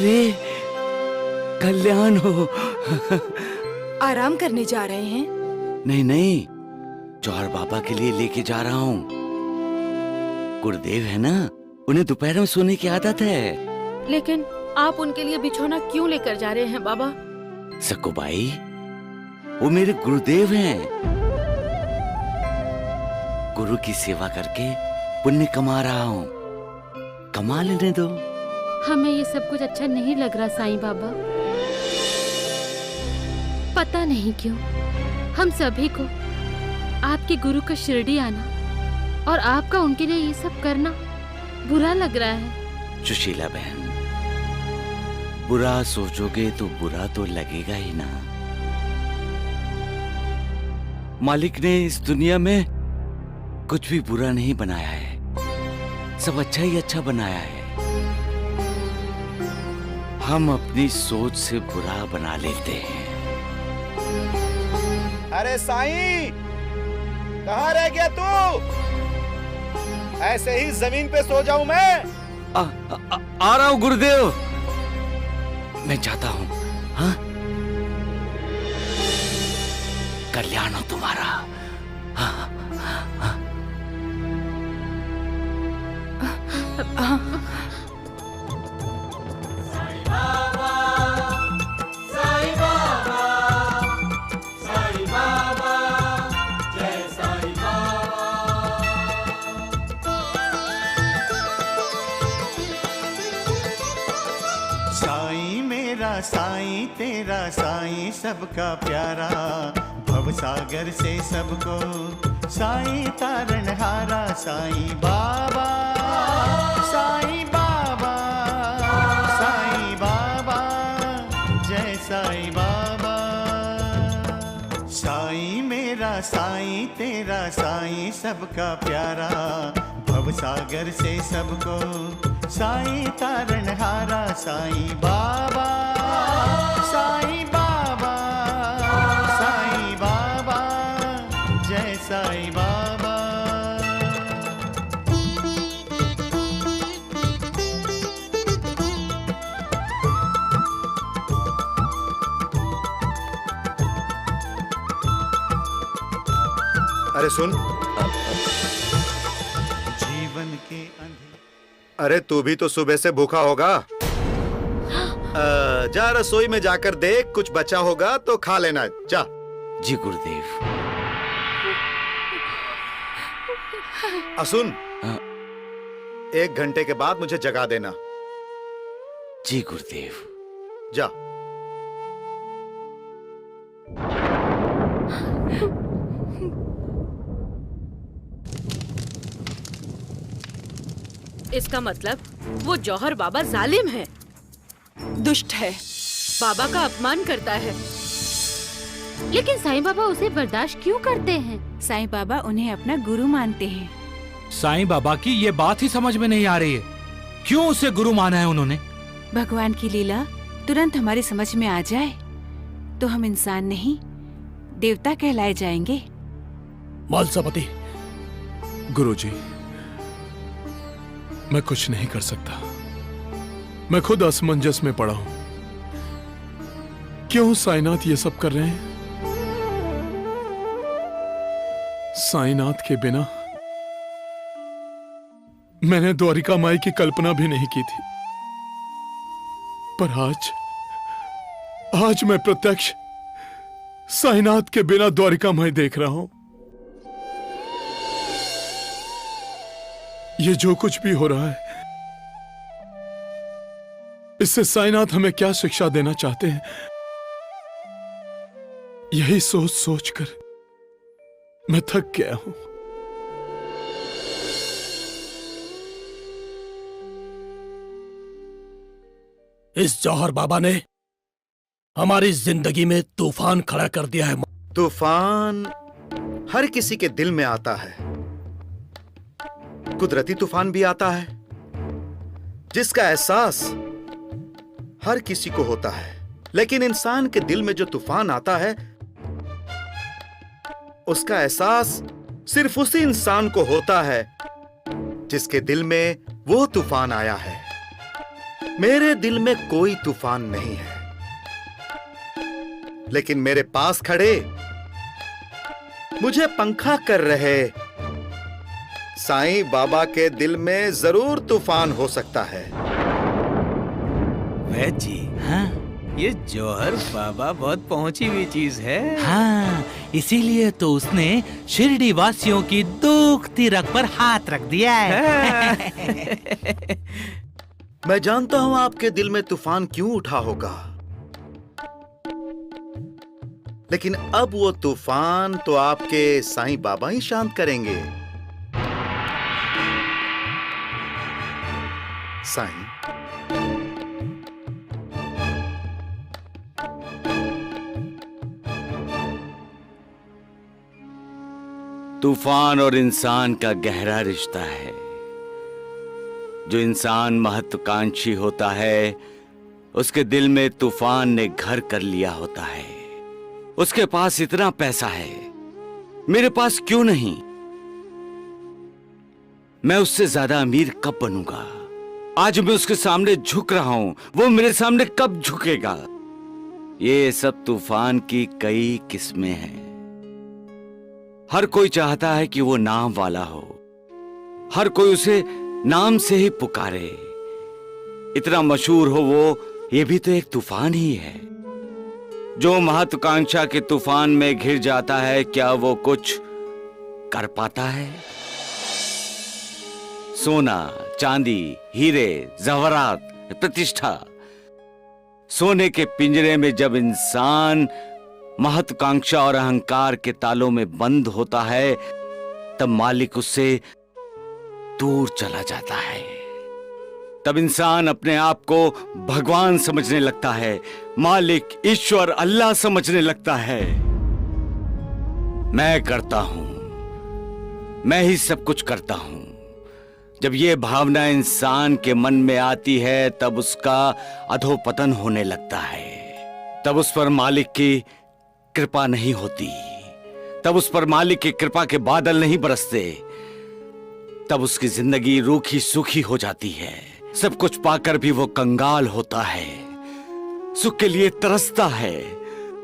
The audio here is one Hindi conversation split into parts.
अरे कल्याण हो। आराम करने जा रहे हैं? नहीं नहीं, जौहर बाबा के लिए लेके जा रहा हूँ। गुरुदेव है ना, उन्हें दोपहर में सोने की आदत है। लेकिन आप उनके लिए बिछौना क्यों लेकर जा रहे हैं बाबा? सकुबाई, वो मेरे गुरुदेव हैं। गुरु की सेवा करके पुण्य कमा रहा हूँ, कमा लेने दो। हमें ये सब कुछ अच्छा नहीं लग रहा साईं बाबा। पता नहीं क्यों हम सभी को आपके गुरु का शिरडी आना और आपका उनके लिए ये सब करना बुरा लग रहा है। सुशीला बहन, बुरा सोचोगे तो बुरा तो लगेगा ही ना। मालिक ने इस दुनिया में कुछ भी बुरा नहीं बनाया है, सब अच्छा ही अच्छा बनाया है। हम अपनी सोच से बुरा बना लेते हैं। अरे साईं, कहाँ रह गया तू? ऐसे ही जमीन पे सो जाऊं मैं? आ रहा हूं गुरुदेव, मैं जाता हूं। हाँ, कल्याण हो तुम्हारा। हाँ, हाँ। साईं तेरा साईं सबका प्यारा, भवसागर से सबको साईं तारणहारा। साईं बाबा, साईं बाबा, साईं बाबा, जय साईं बाबा। साईं मेरा साईं तेरा साईं सबका प्यारा, भवसागर से सबको साईं तारणहारा। साईं बाबा, साईं बाबा, साईं बाबा, जय साईं बाबा। अरे सुन, जीवन के अंधेरे। अरे तू भी तो सुबह से भूखा होगा। जा रसोई में जाकर देख, कुछ बचा होगा तो खा लेना। जा। जी गुरुदेव। सुन, 1 घंटे के बाद मुझे जगा देना। जी गुरुदेव। जा। इसका मतलब वो जौहर बाबा जालिम है, दुष्ट है, बाबा का अपमान करता है। लेकिन साईं बाबा उसे बर्दाश्त क्यों करते हैं? साईं बाबा उन्हें अपना गुरु मानते हैं। साईं बाबा की ये बात ही समझ में नहीं आ रही है, क्यों उसे गुरु माना है उन्होंने? भगवान की लीला तुरंत हमारी समझ में आ जाए तो हम इंसान नहीं देवता कहलाए जाएंगे। मालसापति, गुरुजी, मैं कुछ नहीं कर सकता। मैं खुद असमंजस में पड़ा हूं। क्यों साईनाथ ये सब कर रहे हैं? साईनाथ के बिना मैंने द्वारिका माई की कल्पना भी नहीं की थी, पर आज मैं प्रत्यक्ष साईनाथ के बिना द्वारिका माई देख रहा हूं। ये जो कुछ भी हो रहा है, इससे साईनाथ हमें क्या शिक्षा देना चाहते हैं, यही सोच सोचकर मैं थक गया हूं। इस जौहर बाबा ने हमारी जिंदगी में तूफान खड़ा कर दिया है। तूफान हर किसी के दिल में आता है, कुदरती तूफान भी आता है, जिसका एहसास हर किसी को होता है। लेकिन इंसान के दिल में जो तूफान आता है, उसका एहसास सिर्फ उसी इंसान को होता है जिसके दिल में वो तूफान आया है। मेरे दिल में कोई तूफान नहीं है, लेकिन मेरे पास खड़े मुझे पंखा कर रहे साईं बाबा के दिल में जरूर तूफान हो सकता है। वैद जी, हाँ ये जौहर बाबा बहुत पहुंची हुई चीज है। हाँ, इसीलिए तो उसने शिरडी वासियों की दुखती रग पर हाथ रख दिया है। मैं जानता हूं आपके दिल में तूफान क्यों उठा होगा, लेकिन अब वो तूफान तो आपके साईं बाबा ही शांत करेंगे। साईं, तूफान और इंसान का गहरा रिश्ता है। जो इंसान महत्वाकांक्षी होता है, उसके दिल में तूफान ने घर कर लिया होता है। उसके पास इतना पैसा है, मेरे पास क्यों नहीं? मैं उससे ज्यादा अमीर कब बनूंगा? आज मैं उसके सामने झुक रहा हूं, वो मेरे सामने कब झुकेगा? ये सब तूफान की कई किस्में हैं। हर कोई चाहता है कि वो नाम वाला हो, हर कोई उसे नाम से ही पुकारे, इतना मशहूर हो वो, ये भी तो एक तूफान ही है। जो महत्वाकांक्षा के तूफान में घिर जाता है, क्या वो कुछ कर पाता है? सोना, चांदी, हीरे, जवाहरात, प्रतिष्ठा, सोने के पिंजरे में जब इंसान महत्वाकांक्षा और अहंकार के तालों में बंद होता है, तब मालिक उससे दूर चला जाता है। तब इंसान अपने आप को भगवान समझने लगता है, मालिक, ईश्वर, अल्लाह समझने लगता है। मैं करता हूं, मैं ही सब कुछ करता हूं। जब ये भावना इंसान के मन में आती है, तब उसका अधोपतन होने लगता है। तब उस पर मालिक की कृपा नहीं होती, तब उस पर मालिक की कृपा के बादल नहीं बरसते, तब उसकी जिंदगी रूखी सूखी हो जाती है। सब कुछ पाकर भी वो कंगाल होता है, सुख के लिए तरसता है,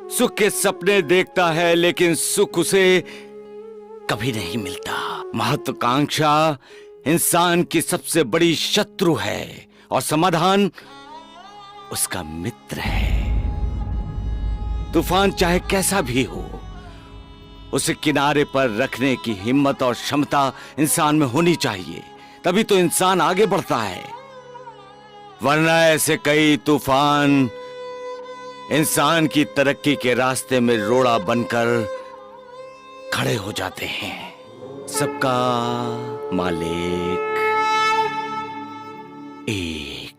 सुख के सपने देखता है, लेकिन सुख उसे कभी नहीं मिलता। महत्वाकांक्षा इंसान की सबसे बड़ी शत्रु है और समाधान उसका मित्र है। तूफान चाहे कैसा भी हो, उसे किनारे पर रखने की हिम्मत और क्षमता इंसान में होनी चाहिए, तभी तो इंसान आगे बढ़ता है। वरना ऐसे कई तूफान इंसान की तरक्की के रास्ते में रोड़ा बनकर खड़े हो जाते हैं। सबका मालिक एक।